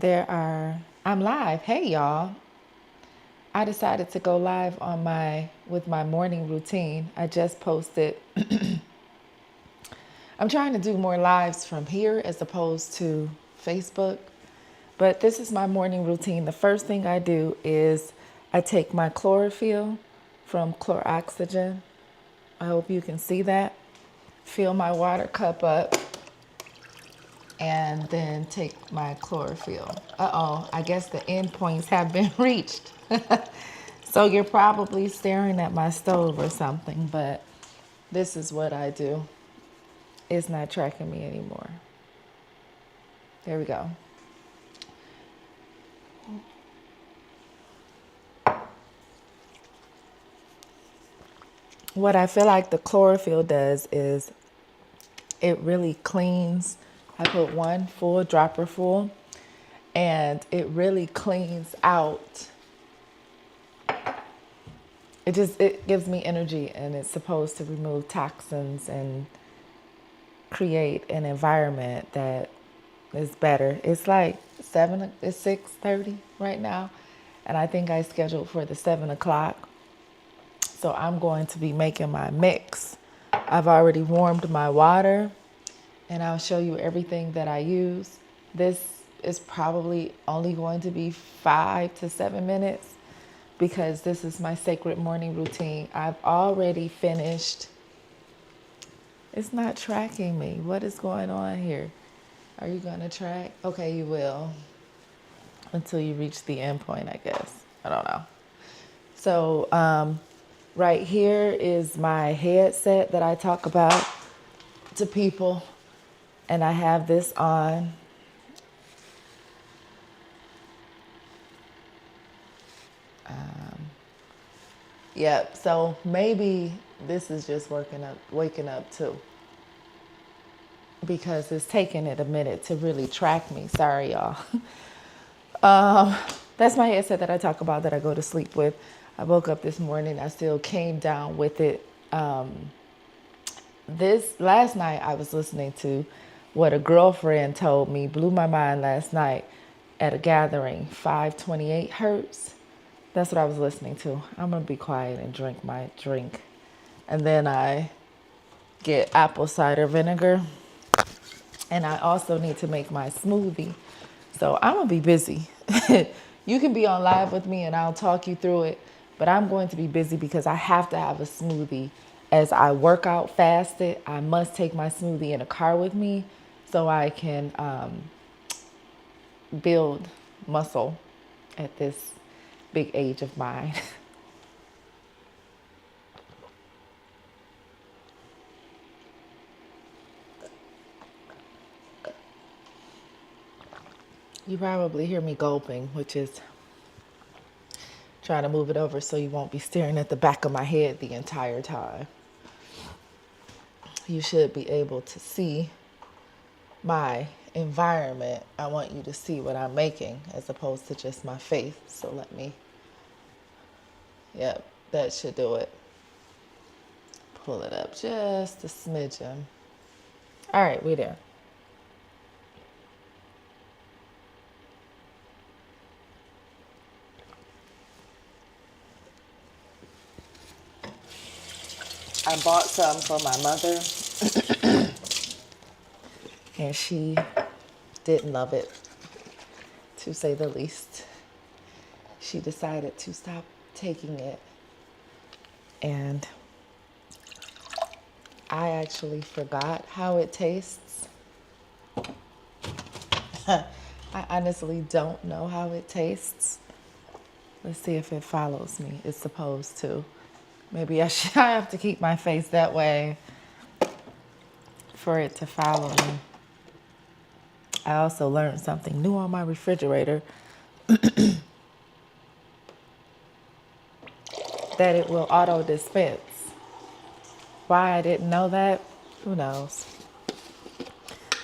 I'm live. Hey y'all. I decided to go live on with my morning routine. I just posted. I'm trying to do more lives from here as opposed to Facebook. But this is my morning routine. The first thing I do is I take my chlorophyll from chloroxygen. I hope you can see that. Fill my water cup up and then take my chlorophyll. Uh-oh, I guess the end points have been reached. So you're probably staring at my stove or something, but this is what I do. It's not tracking me anymore. There we go. What I feel like the chlorophyll does is it really cleans. I put one full dropper full, and it really cleans out. It gives me energy, and it's supposed to remove toxins and create an environment that is better. It's like it's 6:30 right now, and I think I scheduled for the 7 o'clock. So I'm going to be making my mix. I've already warmed my water, and I'll show you everything that I use. This is probably only going to be 5 to 7 minutes because this is my sacred morning routine. I've already finished. It's not tracking me. What is going on here? Are you going to track? Okay, you will until you reach the end point, I guess. I don't know. So right here is my headset that I talk about to people, and I have this on. Yep, so maybe this is just waking up too, because it's taking it a minute to really track me. Sorry, y'all. That's my headset that I talk about that I go to sleep with. I woke up this morning. I still came down with it. This last night I was listening to what a girlfriend told me, blew my mind last night at a gathering, 528 hertz. That's what I was listening to. I'm going to be quiet and drink my drink. And then I get apple cider vinegar. And I also need to make my smoothie. So I'm going to be busy. You can be on live with me and I'll talk you through it. But I'm going to be busy because I have to have a smoothie. As I work out fasted, I must take my smoothie in a car with me so I can build muscle at this big age of mine. You probably hear me gulping, which is trying to move it over so you won't be staring at the back of my head the entire time. You should be able to see my environment. I want you to see what I'm making as opposed to just my face. So yep, that should do it. Pull it up just a smidgen. All right, we there. I bought some for my mother, and she didn't love it, to say the least. She decided to stop taking it, and I actually forgot how it tastes. I honestly don't know how it tastes. Let's see if it follows me. It's supposed to. Maybe I have to keep my face that way for it to follow me. I also learned something new on my refrigerator, that it will auto dispense. Why I didn't know that, who knows?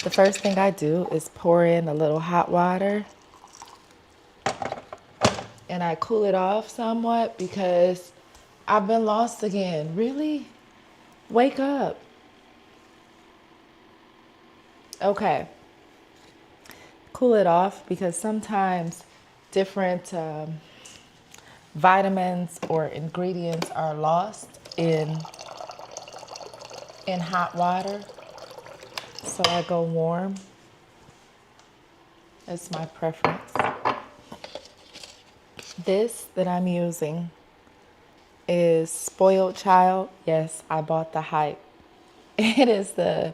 The first thing I do is pour in a little hot water and I cool it off somewhat because I've been lost again. Really? Wake up. cool it off because sometimes different vitamins or ingredients are lost in hot water. So I go warm. It's my preference. This that I'm using is Spoiled Child. Yes, I bought the hype. It is the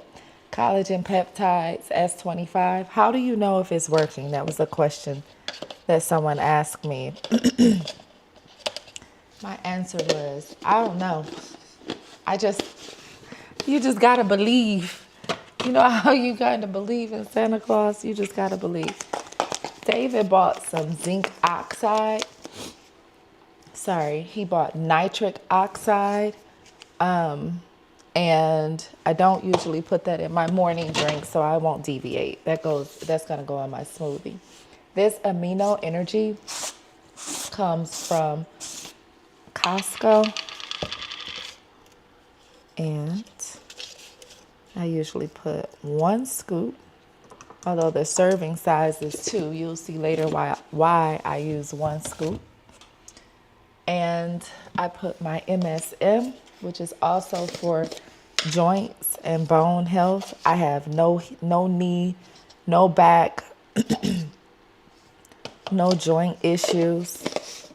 collagen peptides S25. How do you know if it's working? That was a question that someone asked me. My answer was, I don't know. You just gotta believe. You know how you gotta believe in Santa Claus? You just gotta believe. David bought some zinc oxide. Sorry, he bought nitric oxide. And I don't usually put that in my morning drink, so I won't deviate. That's gonna go in my smoothie. This amino energy comes from Costco, and I usually put 1 scoop, although the serving size is 2. You'll see later why I use 1 scoop. And I put my MSM, which is also for joints and bone health. I have no knee, no back, no joint issues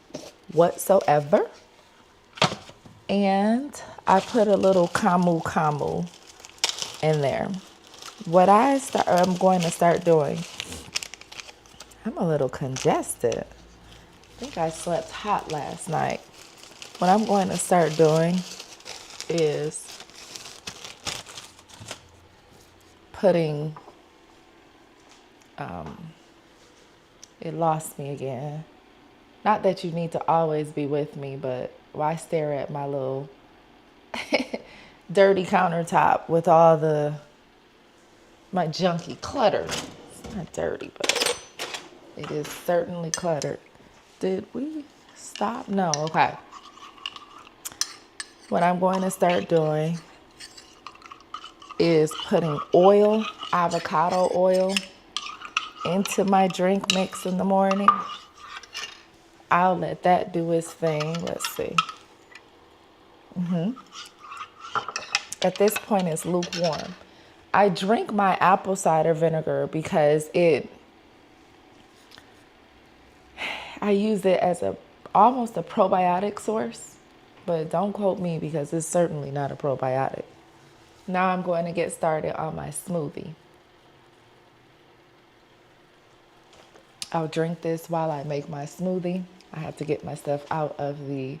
whatsoever. And I put a little camu in there. What I'm going to start doing, I'm a little congested. I think I slept hot last night. What I'm going to start doing is putting, it lost me again. Not that you need to always be with me, but why stare at my little dirty countertop with all my junky clutter? It's not dirty, but it is certainly cluttered. Did we stop? No, okay. What I'm going to start doing is putting avocado oil, into my drink mix in the morning. I'll let that do its thing. Let's see. At this point, it's lukewarm. I drink my apple cider vinegar because I use it as almost a probiotic source, but don't quote me because it's certainly not a probiotic. Now I'm going to get started on my smoothie. I'll drink this while I make my smoothie. I have to get my stuff out of the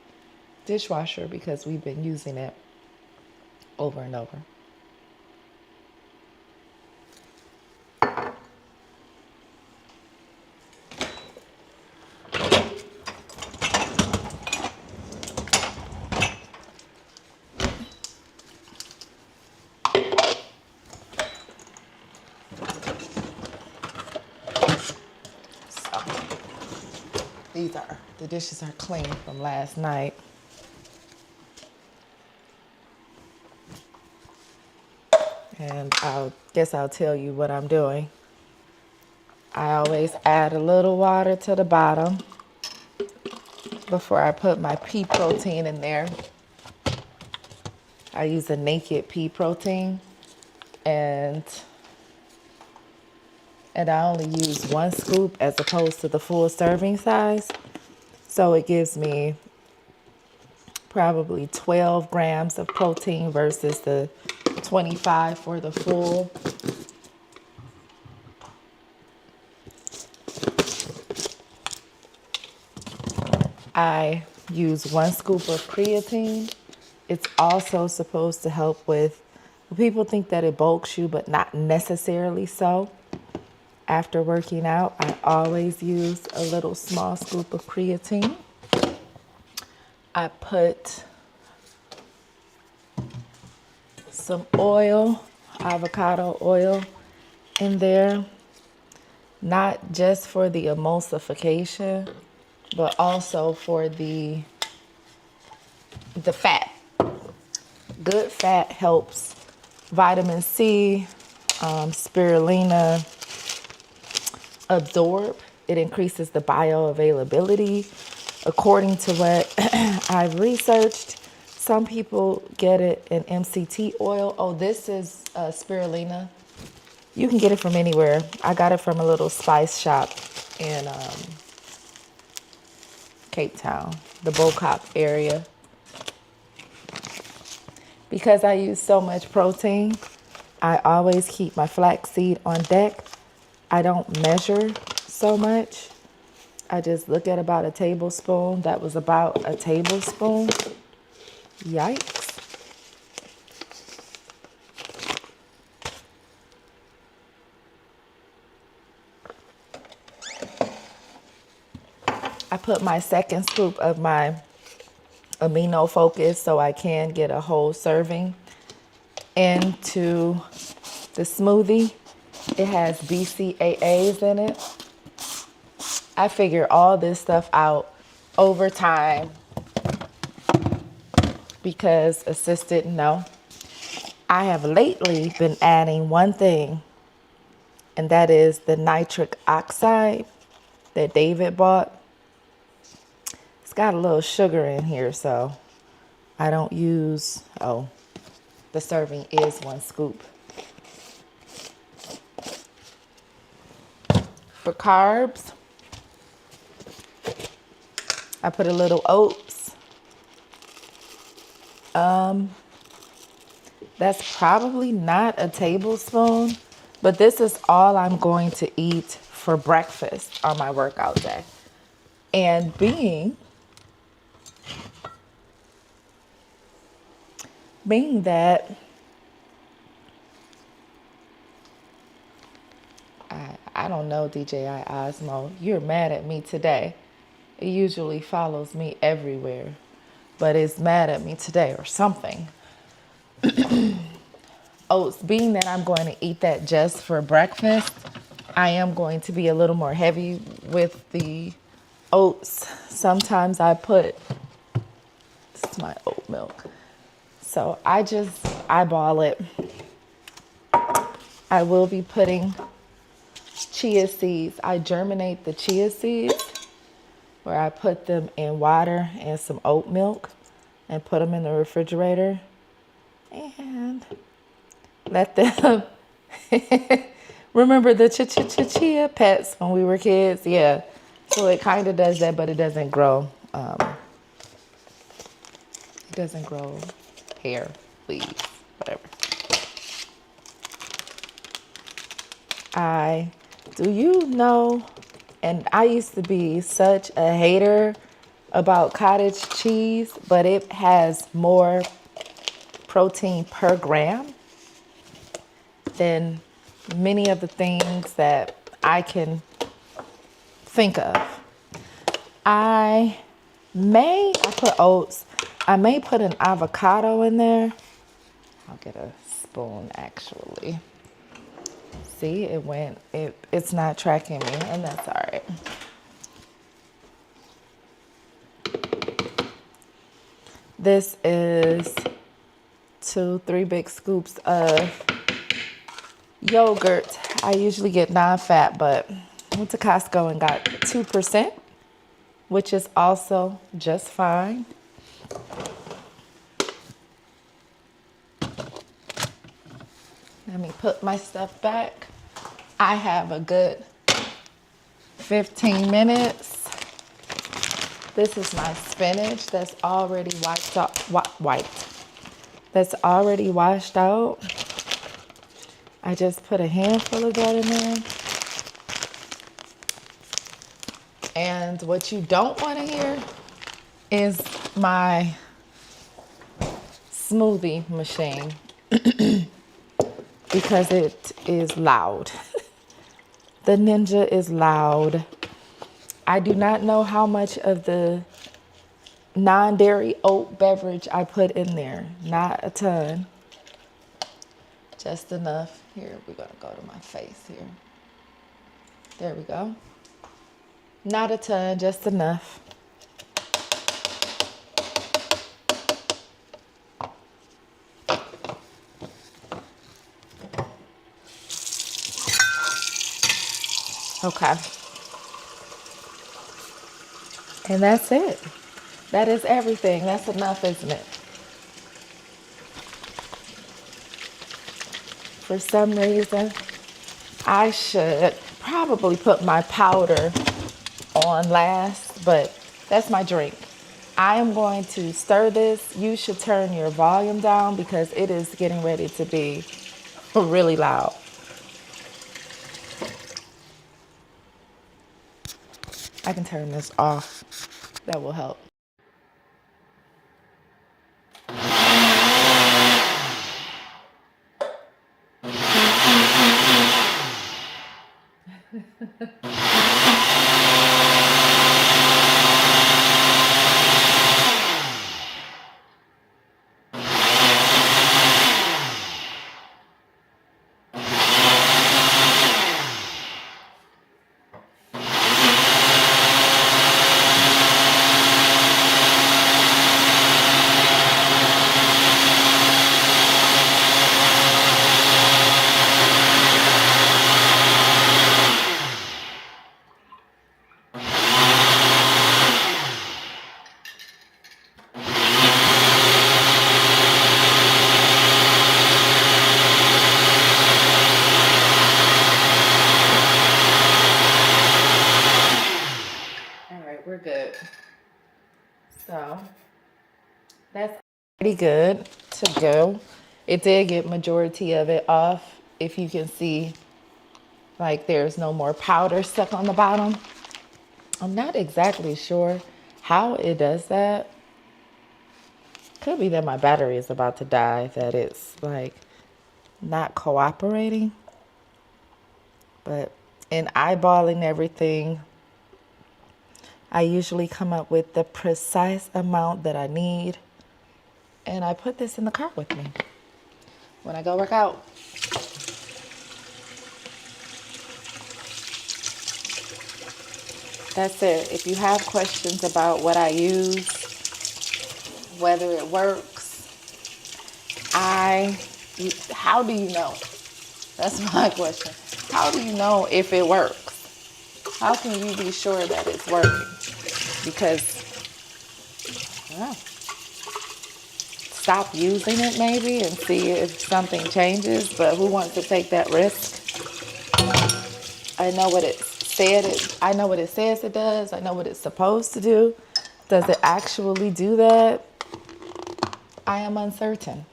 dishwasher because we've been using it over and over. The dishes are clean from last night. And I'll tell you what I'm doing. I always add a little water to the bottom before I put my pea protein in there. I use a naked pea protein, and I only use 1 scoop as opposed to the full serving size. So it gives me probably 12 grams of protein versus the 25 for the full. I use 1 scoop of creatine. It's also supposed to help with, people think that it bulks you, but not necessarily so. After working out, I always use a little small scoop of creatine. I put some oil, avocado oil in there, not just for the emulsification, but also for the fat. Good fat helps vitamin C, spirulina, absorb. It increases the bioavailability. According to what I've researched, some people get it in MCT oil. Oh, this is spirulina. You can get it from anywhere. I got it from a little spice shop in Cape Town, the Bocop area. Because I use so much protein, I always keep my flaxseed on deck. I don't measure so much. I just look at about a tablespoon. That was about a tablespoon. Yikes. I put my second scoop of my amino focus so I can get a whole serving into the smoothie. It has BCAAs in it. I figure all this stuff out over time because Assist didn't know. I have lately been adding one thing, and that is the nitric oxide that David bought. It's got a little sugar in here, so I don't use, the serving is 1 scoop. For carbs, I put a little oats. That's probably not a tablespoon, but this is all I'm going to eat for breakfast on my workout day. And being that I don't know, DJI Osmo, you're mad at me today. It usually follows me everywhere, but it's mad at me today or something. Oats, being that I'm going to eat that just for breakfast, I am going to be a little more heavy with the oats. Sometimes I put, this is my oat milk. So I just eyeball it. I will be putting chia seeds. I germinate the chia seeds where I put them in water and some oat milk and put them in the refrigerator and let them remember the chia pets when we were kids. Yeah, so it kind of does that, but it doesn't grow hair, leaves, whatever. Do you know, and I used to be such a hater about cottage cheese, but it has more protein per gram than many of the things that I can think of. I put oats. I may put an avocado in there. I'll get a spoon actually. See, it's not tracking me, and that's all right. This is 2-3 big scoops of yogurt. I usually get non-fat, but I went to Costco and got 2%, which is also just fine. Let me put my stuff back. I have a good 15 minutes. This is my spinach that's already that's already washed out. I just put a handful of that in there. And what you don't want to hear is my smoothie machine because it is loud. The Ninja is loud. I do not know how much of the non-dairy oat beverage I put in there. Not a ton. Just enough. Here, we're going to go to my face here. There we go. Not a ton, just enough. Okay. And that's it. That is everything. That's enough, isn't it? For some reason, I should probably put my powder on last, but that's my drink. I am going to stir this. You should turn your volume down because it is getting ready to be really loud. I can turn this off. That will help. All right, we're good. So that's pretty good to go. It did get majority of it off. If you can see, like there's no more powder stuck on the bottom. I'm not exactly sure how it does that. Could be that my battery is about to die, that it's like not cooperating. But in eyeballing everything, I usually come up with the precise amount that I need. And I put this in the car with me when I go work out. That's it. If you have questions about what I use, whether it works, how do you know? That's my question. How do you know if it works? How can you be sure that it's working? Because, yeah, stop using it maybe and see if something changes, but who wants to take that risk? I know what it I know what it says it does. I know what it's supposed to do. Does it actually do that? I am uncertain.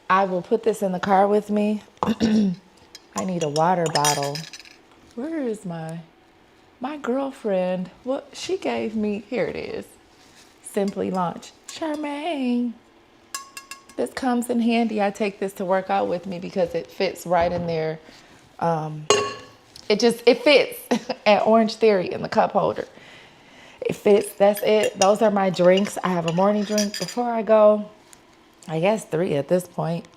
I will put this in the car with me. I need a water bottle. Where is my girlfriend? What she gave me? Here it is. Simply Launch. Charmaine. This comes in handy. I take this to work out with me because it fits right in there. It fits at Orange Theory in the cup holder. It fits. That's it. Those are my drinks. I have a morning drink before I go. I guess 3 at this point.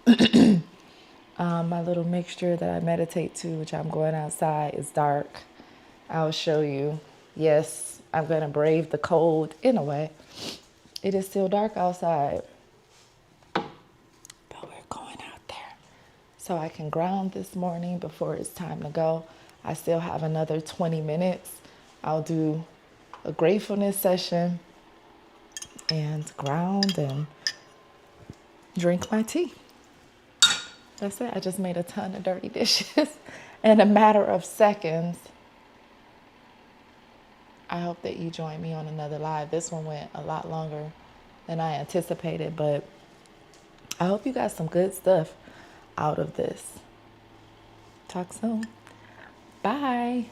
My little mixture that I meditate to, which I'm going outside, is dark. I'll show you. Yes, I'm going to brave the cold in a way. It is still dark outside, but we're going out there. So I can ground this morning before it's time to go. I still have another 20 minutes. I'll do a gratefulness session and ground and drink my tea. That's it. I just made a ton of dirty dishes in a matter of seconds. I hope that you join me on another live. This one went a lot longer than I anticipated, but I hope you got some good stuff out of this. Talk soon. Bye.